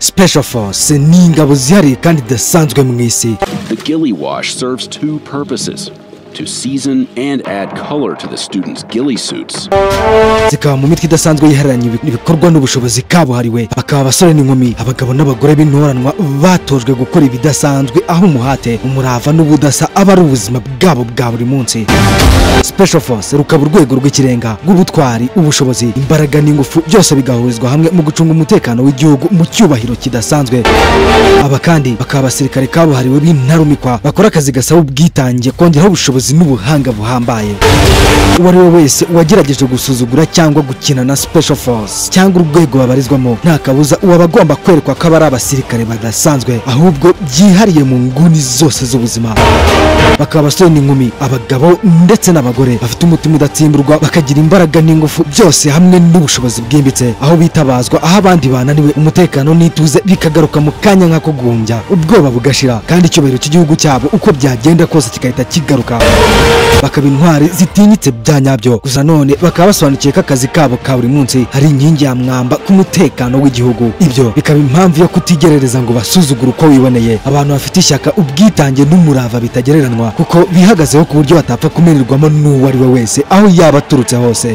Special Force ni ingabo zihariye kandi zidasanzwe mu isi. The Ghillie Wash serves two purposes: to season and add color to the students' ghillie suits. Zikaba mu mitwe idasanzwe yiharanye ibikorwa n'ubushobozi kabuhariwe, bakaba abasore n'inkumi, abagabo n'abagore b'intoranwa batojwe gukora ibidasanzwe, aho umuhate, umurava n'ubudasa aba ari ubuzima bwabo bwa buri munsi. Special Force rukaba urwego rw'ikirenga rw'ubutwari, ubushobozi, imbaraga n'ingufu byose bigahurizwa hamwe mu gucunga umutekano w'igihugu mu cyubahiro kidasanzwe. Aba kandi bakaba abasirikare kabuhariwe b'intarumikwa bakora akazi gasaba ubwitange, kongeraho ubushobozi n'ubuhanga buhambaye. Uwo ari we wese wagerageje gusuzugura cyangwa gukina na Special Force cyangwa urwego babarizwamo, nta kabuza uba agomba kwerekwa ko ari abasirikare badasanzwe, ahubwo byihariye mu nguni zose z'ubuzima. Bakaba abasore n'inkumi, abagabo ndetse n'abagore bafite umutima udatsimburwa, bakagira imbaraga n'ingufu byose hamwe n'ubushobozi bwimbitse, aho bitabazwa aho abandi bananiwe, umutekano n'ituze bikagaruka mu kanya nk'ako guhumbya, ubwoba bugashira, kandi icyubahiro cy'igihugu cyabo uko byagenda kose kigahita kigaruka. Bakaba intwari zitinyitse bya nyabyo. Gusa none bakaba basobanukiye ko akazi kabo ka buri munsi hari inkingi ya mwamba ku mutekano w'igihugu. Ibyo bikaba impamvu yo kutigerereza ngo basuzugure uko wiboneye. Abantu bafite ishyaka, ubwitange n'umurava bitagereranwa, kuko bihagazeho ku buryo batapfa kumererwamo n'uwo ari we wese aho yaba aturutse hose.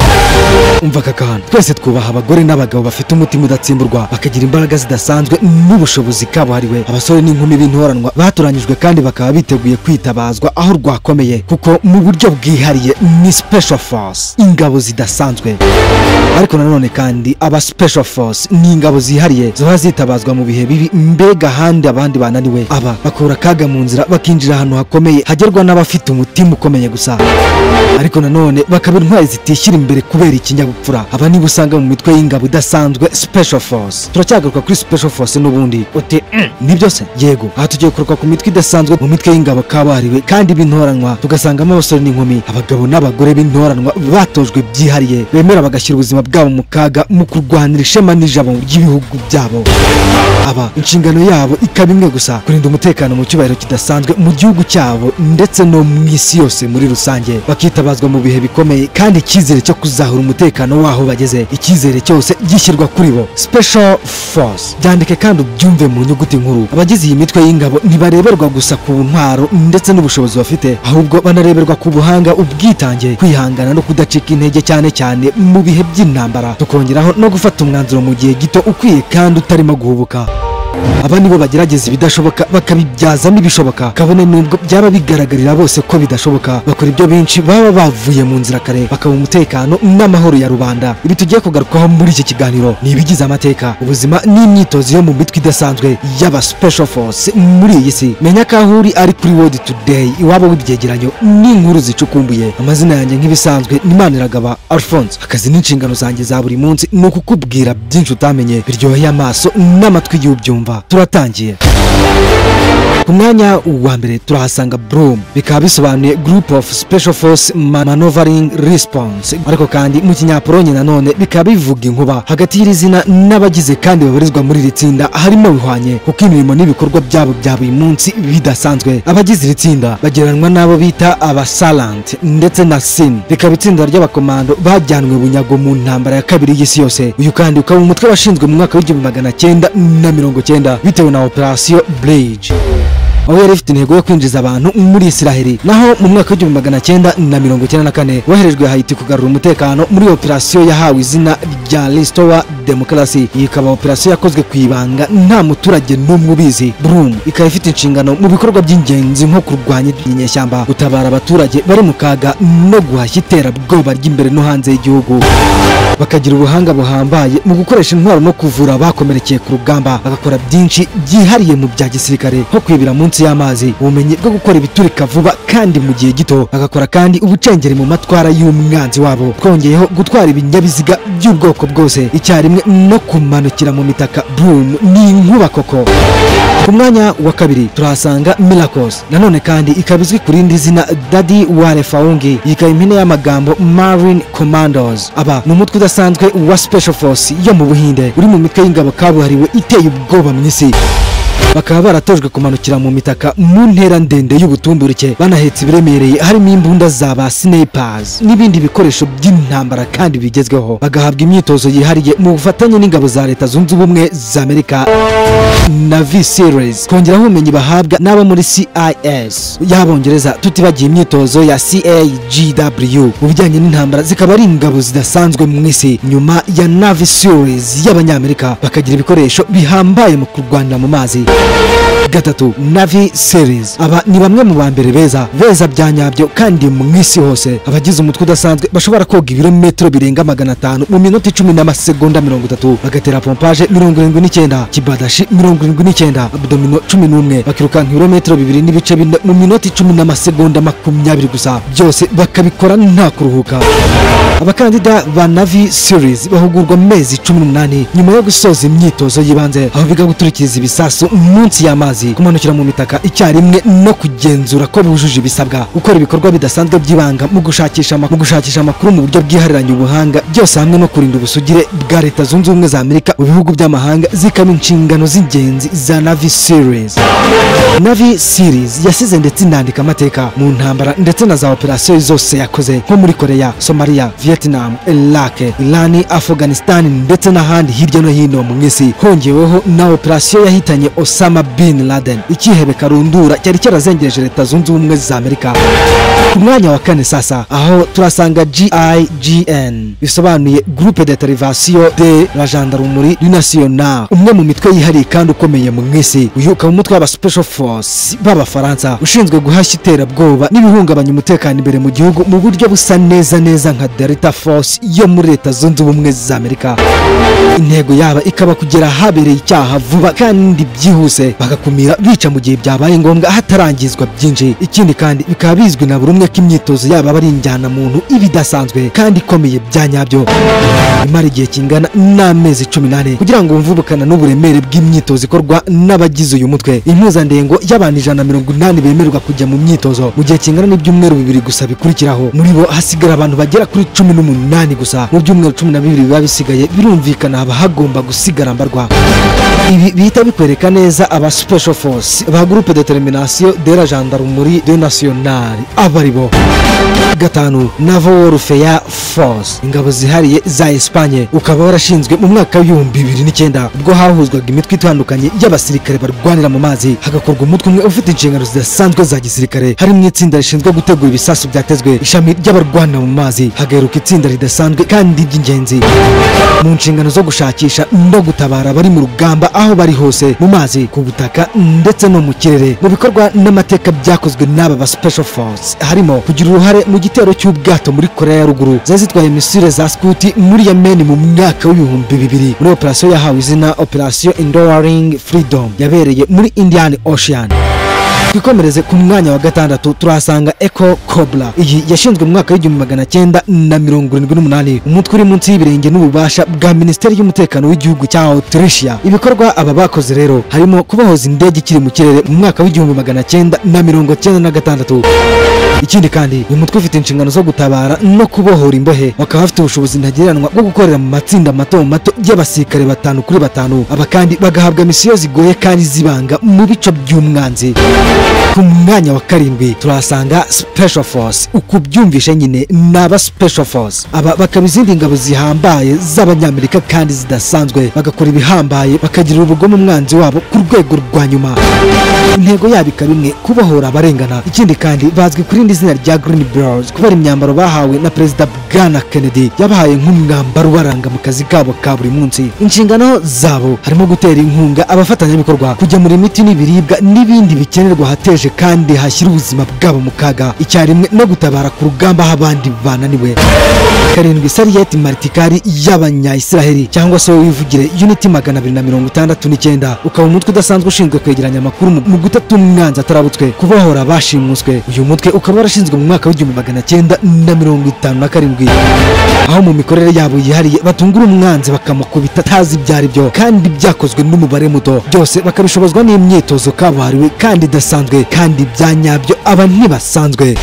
Umva aka kantu, twese twubaha abagore n'abagabo bafite umutima udatsimburwa, bakagira imbaraga zidasanzwe n'ubushobozi kabuhariwe. Abasore n'inkumi b'intoranwa batoranyijwe kandi bakaba biteguye kwitabazwa aho rwakomeye, kuko mu buryo bwihariye ni Special Force, ingabo zidasanzwe. Ariko nanone kandi aba Special Force ni ingabo zihariye ziba zitabazwa mu bihe bibi, mbega handi abandi bananiwe. Aba bakura akaga mu nzira, bakinjira ahantu hakomeye hagerwa n'abafite umutima ukomeye gusa. Ariko nanone bakaba intwari zitishyira imbere kubera ikinyabupfura. Aba niba usanga mu mitwe y'ingabo idasanzwe Special Force. Turacyagaruka kuri Special Force n'ubundi uti nibyo se? Yego, aha tugiye kuruka ku mitwe idasanzwe mu mitwe y'ingabo kabahariwe kandi b'intoranwa, tugasangamo abasore n'inkumi, abagabo n'abagore b'intoranwa batojwe byihariye, bemera bagashyira ubuzima bwabo mu kaga mu kurwanira ishema n'ijabo ry'ibihugu byabo. Aba inshingano yabo ikaba imwe gusa: kurinda umutekano mu cyubahiro kidasanzwe mu gihugu cyabo ndetse no mu isi yose muri rusange. Bakitabazwa mu bihe bikomeye kandi icyizere cyo kuzahura umutekano waho bageze, icyizere cyose gishyirwa kuri bo. Special Force, byandike kandi ubyumve mu nyuguti nkuru. Abagize iyi mitwe y'ingabo ntibareberwa gusa ku ntwaro ndetse n'ubushobozi bafite, ahubwo banareberwa ku buhanga, ubwitange, kwihangana no kudacika intege, cyane cyane mu bihe by'intambara. Tukongeraho no gufata umwanzuro mu gihe gito ukwiye kandi utarimo guhubuka. Aba nibo bagerageza ibidashoboka bakabibyazamo ibishoboka, kabone nubwo byaba bigaragarira bose ko bidashoboka. Bakora ibyo benshi baba bavuye mu nzira kare, bakaba umutekano n'amahoro ya rubanda. Ibi tugiye kugarukaho muri iki kiganiro ni ibigize amateka, ubuzima n'imyitozo yo mu mitwe idasanzwe y'aba Special Force muri iyi si. Menya ko aho uri ari kuri World Today, iwabo w'ibyegeranyo n'inkuru zicukumbuye. Amazina yanjye nk'ibisanzwe ni Maniragaba Alphonse. Akazi n'inshingano zanjye za buri munsi ni ukukubwira byinshi utamenye, biryoheye amaso n'amatwi y'ubyumva. Turatangiye. Ku mwanya wa mbere turahasanga BROOM, bikaba bisobanuye Group of Special Force Maneuvering Response, ariko kandi mu kinyapolonye nanone bikaba bivuga inkuba. Hagati y'iri zina n'abagize kandi babarizwa muri iri tsinda harimo bihwanye, kuko imirimo n'ibikorwa byabo bya buri munsi bidasanzwe. Abagize iri tsinda bageranwa n'abo bita abasalant ndetse na SIN, rikaba itsinda ry'abakomando bajyanwe bunyago mu ntambara ya kabiri y'isi yose. Uyu kandi ukaba umutwe washinzwe mu mwaka w'1990 bitewe na Operation Bridge, aho yari ifite intego yo kwinjiza abantu muri Isiraheli. Naho mu mwaka w'1994 woherejwe Haiti kugarura umutekano muri operasiyo yahawe izina rya Restore Democracy. Iyi ikaba operasiyo yakozwe ku ibanga, nta muturage n'umwe ubizi. BROOM ikaba ifite inshingano mu bikorwa by'ingenzi nko kurwanya inyeshyamba, gutabara abaturage bari mu kaga no guhashya iterabwoba ry'imbere no hanze y'igihugu. Bakagira ubuhanga buhambaye mu gukoresha intwaro no kuvura abakomerekeye ku rugamba. Bagakora byinshi byihariye mu bya gisirikare nko kwibira munsi y'amazi, ubumenyi bwo gukora ibiturika vuba kandi mu gihe gito. Bagakora kandi ubucengeri mu matwara y'umwanzi wabo, twongeyeho gutwara ibinyabiziga by'ubwoko bwose icyarimwe no kumanukira mu mitaka. BROOM ni inkuba koko. Ku mwanya wa kabiri turahasanga Miracles, nanone kandi ikaba izwi ku rindi zina Daddy Wale Faungi. Ikaba impine y'amagambo Marine Commandos. Aba ni umutwe udasanzwe wa Special Force yo mu Buhinde uri mu mitwe y'ingabo kabuhariwe iteye ubwoba mu isi. bakaba baratojwe kumanukira mu mitaka mu ntera ndende y'ubutumburuke banahetse ibiremereye harimo imbunda z'aba snipers n'ibindi bikoresho by'intambara kandi bigezweho, bagahabwa imyitozo yihariye mu bufatanye n'ingabo za Leta Zunze Ubumwe za Amerika Navy Series, kongeraho ubumenyi bahabwa n'aba muri CIS y'Abongereza, tutibagiye imyitozo ya CAGW mu bijyanye n'intambara, zikaba ari ingabo zidasanzwe mu isi. Nyuma ya Navy Series y'Abanyamerika bakagira ibikoresho bihambaye mu kurwanira mu mazi. Gatatu, Navy Series, aba ni bamwe mu bambere beza bya nyabyo kandi mu isi hose, abagize umutwe udasanzwe bashobora koga ibirometero birenga 500 mu minota 10 n'amasegonda 30, bagatera pompage 79, kibadashi 79, abdomino 11, bakirukanka ibirometero 2.4 mu minota 10 n'amasegonda 20 gusa, byose bakabikora nta kuruhuka. Abakandida ba Navy Series bahugurwa mezi 18 nyuma yo gusoza imyitozo yibanze, aho biga guturikiriza ibisasu munsi y'amazi, kumanukira mu mitaka icyarimwe no kugenzura ko bujuje ibisabwa, gukora ibikorwa bidasanzwe by'ibanga mu gushakisha amakuru mu buryo bwihariranye ubuhanga, byose hamwe no kurinda ubusugire bwa Leta Zunze Ubumwe za Amerika mu bihugu by'amahanga, zikaba inshingano z'ingenzi za Navy Series. Navy Series yasize ndetse inandika amateka mu ntambara ndetse na za operasiyo zose yakoze, nko muri Korea, Somalia, Vietnam, Iraq, Iran, Afghanistan ndetse n'ahandi hirya no hino mu isi, hongeweho na operasiyo yahitanye Osama bin Laden, ikihebe karundura cyari cyarazengereje Leta Zunze Ubumwe za Amerika. Ku mwanya wa kane sasa, aho turasanga GIGN, bisobanuye Groupe d'Intervention de la Gendarmerie Nationale, umwe mu mitwe yihariye kandi ukomeye mu isi. Uyu ukaba umutwe w'aba Special Force b'Abafaransa ushinzwe guhashya iterabwoba n'ibihungabanya umutekano imbere mu gihugu mu buryo busa neza nka Delta Force yo muri Leta Zunze Ubumwe za Amerika. Intego yaba ikaba kugera habereye icyaha vuba kandi byihuse, bagakumira bica mu gihe byabaye ngombwa hatarangizwa byinshi. Ikindi kandi bikaba bizwi na buri umwe ko imyitozo yaba ari injyana muntu ibidasanzwe kandi ikomeye bya nyabyo, imara igihe kingana n'amezi 18 kugira ngo umvubukana n'uburemere bw'imyitozo ikorwa n'abagize uyu mutwe. Impuzandengo y'abantu 180 bemererwa kujya mu myitozo mu gihe kingana n'ibyumweru 2 gusa bikurikiraho, muri bo hasigara abantu bagera kuri 18 gusa. Mu byumweru 12 biba bisigaye birumvikana haba hagomba gusigara mbarwa. Ibi bihita bikwereka neza aba Special Force ba Groupe d'Intervention de la Gendarmerie Nationale, abaribo. Gatanu, Naval Warfare Force, ingabo zihariye za Espagne, ukaba warashinzwe mu mwaka w'ibihumbi 2009 ubwo hahuzwaga imitwe itandukanye y'abasirikare barwanira mu mazi, hagakorwa umutwe umwe ufite inshingano zidasanzwe za gisirikare, harimo itsinda rishinzwe gutegura ibisasu byatezwe, ishami ry'abarwanira mu mazi, hagaheruka itsinda ridasanzwe kandi ry'ingenzi mu nshingano zo gushakisha no gutabara bari mu rugamba aho bari hose, mu mazi, ku butaka ndetse no mu kirere. Mu bikorwa n'amateka byakozwe n'aba ba Special Force harimo kugira uruhare mu gitero cy'ubwato muri Korea ya Ruguru zari zitwaye misile za Scuti muri Yemen mu mwaka w'ibihumbi 2000, muri operasiyo yahawe izina Operation Enduring Freedom yabereye muri Indian Ocean. Twikomereze ku mwanya wa gatandatu turahasanga Echo Cobra. Iyi yashinzwe mu mwaka w'1978, umutwe uri munsi y'ibirenge n'ububasha bwa Minisiteri y'Umutekano w'igihugu cya Autricia. Ibikorwa aba bakoze rero harimo kubohoza indege ikiri mu kirere mu mwaka w'1996. Ikindi kandi uyu mutwe ufite inshingano zo gutabara no kubohora imbohe, bakaba bafite ubushobozi ntagereranywa bwo gukorera mu matsinda mato y'abasirikare 5 kuri 5. Aba kandi bagahabwa misiyo zigoye kandi zibanga mu bice by'umwanzi. Ku mwanya wa karindwi turahasanga Special Force. Ukubyumvishe nyine n'aba Special Force, aba bakaba izindi ngabo zihambaye z'Abanyamerika kandi zidasanzwe, bagakora ibihambaye, bakagira ubugome umwanzi wabo ku rwego rwa nyuma. Intego yabo ikaba imwe, kubohora abarengana. Ikindi kandi bazwi kuri indi zina rya Green Berets kubera imyambaro bahawe na Perezida Bwana Kennedy, yabahaye nk'umwambaro ubaranga mu kazi kabo ka buri munsi. Inshingano zabo harimo gutera inkunga abafatanyabikorwa, kugemura imiti n'ibiribwa n'ibindi bikenerwa hateje kandi hashyira ubuzima bwabo mu kaga, icyarimwe no gutabara ku rugamba aho abandi bananiwe. Karindwi, Sariyet Martikari y'Abanya-Israheli cyangwa se wivugire Unity 269, ukaba umutwe udasanzwe ushinzwe kwegeranya amakuru mu gutata umwanzi atarabutswe, kubohora abashimuswe. Uyu mutwe ukaba warashinzwe mu mwaka w'1957, aho mu mikorere yabo yihariye batungura umwanzi bakamukubita atazi ibyo ari byo, kandi byakozwe n'umubare muto, byose bakabishobozwa n'imyitozo kabuhariwe kandi idasanzwe kandi byanyabyo aba ntibasanzwe.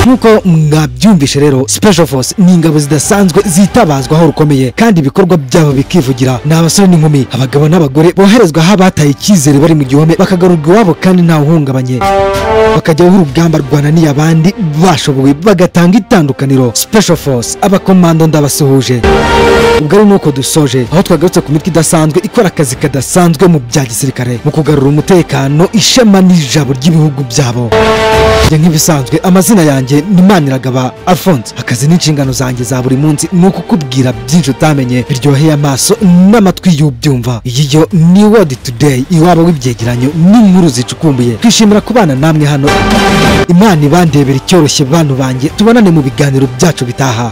nk'uko mwabyumvishe rero Special Force ni ingabo zidasanzwe zitabazwa aho rukomeye kandi ibikorwa byabo bikivugira. Ni abasore n'inkumi, abagabo n'abagore boherezwa aho bataye icyizere bari mu gihome bakarurwa iwabo kandi ntawe uhungabanye, bakajyaho urugamba rwananiye abandi bashoboye bagatanga itandukaniro. Special Force abakomando ndabasuhuje. Ubwo ari nuko dusoje aho twagarutse ku mitwe idasanzwe ikora akazi kadasanzwe mu bya gisirikare mu kugarura umutekano, ishema n'ijabo ry'ibihugu byabo. Nk'ibisanzwe amazina yanjye ni Maniragaba Alphonse. Akazi n'inshingano zanjye za buri munsi ni ukukubwira byinshi utamenye biryoheye amaso n'amatwi y'ubyumva. Iyi yo ni World Today, iwabo w'ibyegeranyo n'inkuru zicukumbuye. Twishimira kubana namwe hano. Imana ibandebera icyoroshye bantu banjye, tubonane mu biganiro byacu bitaha.